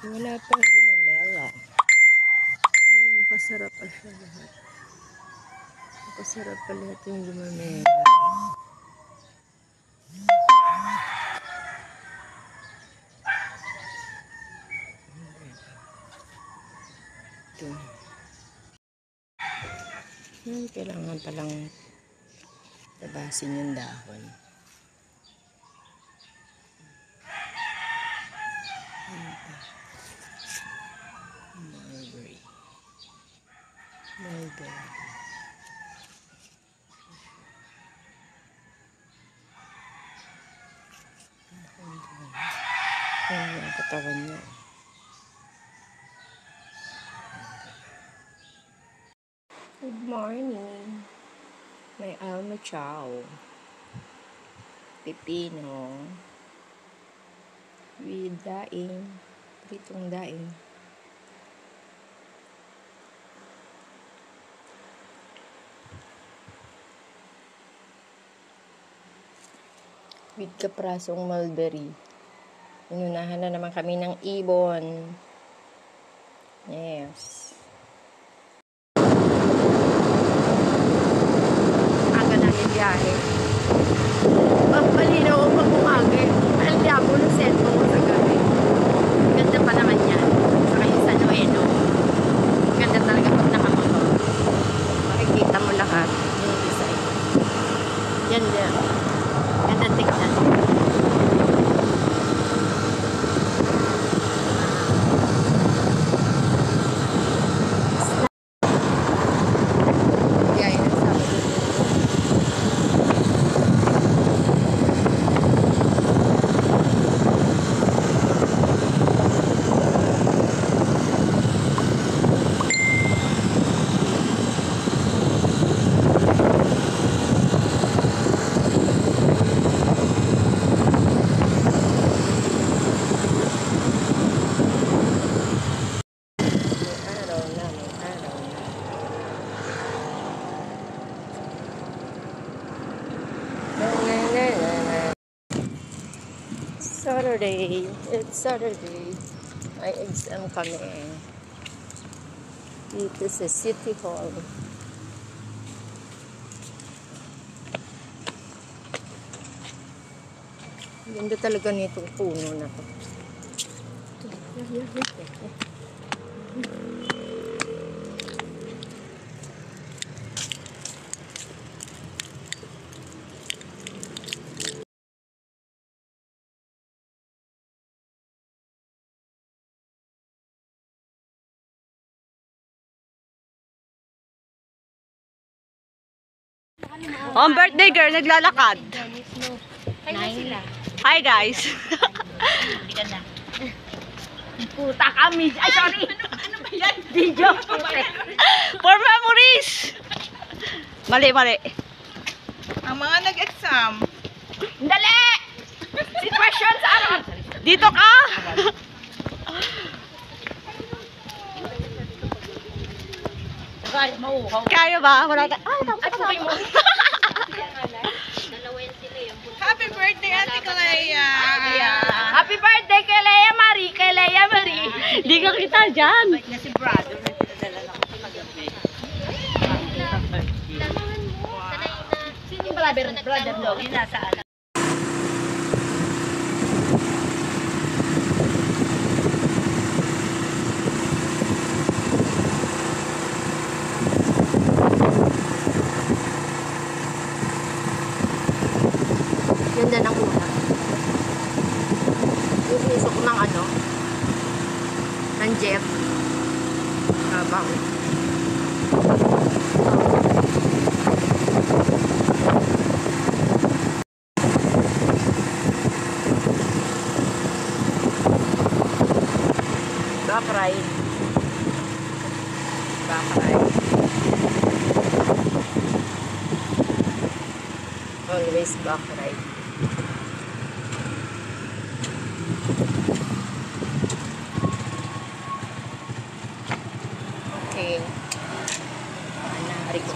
Wala pang gumamela. Nakasarap pa siya lahat. Nakasarap pa lahat yung gumamela. Ito. Kailangan palang tabasin yung dahon. Mulberry. Mulberry. Ayan yung katawan niya. Good morning. May alma chow. Pipino. With daing. Pritong daing. With kaprasong mulberry. Inunahan na naman kami ng ibon. Yes. Aga na yung biyahe. Pampalinaw ako pag umaga. Ang diabo ng cellphone ko sa gabi. Ganda pa naman yan. Saka yung San Nueno. Ganda talaga pag nakamotor. Makikita mo lahat. Yung design. Yan din. Ganda tignan. Saturday. It's Saturday. May exam kami. Dito sa City Hall. Ganda talaga nitong puno na to. On birthday girl, naglalakad. 9 sila. Hi guys. Hindi ka na. Puta kami. Ay, sorry. Ano ba yan? Video. For memories. Mali. Ang mga nag-exam. Dali! Situation sa araw. Dito ka. Mauhaw. Kaya ba? Wala ka. Ay, Ay, pukay mo. Happy birthday, Ate Kalea! Happy birthday kay Leia Marie. Kay Leia Marie. Di ka kita dyan. Na si brother, nagdadala lang ako magabi. Sino yung brother mo? Yung nasa anak. Ganda ng utak. Yung usok ng ano, ng jet. Habang. Back ride. Back ride. Always back ride. Okay. Rico.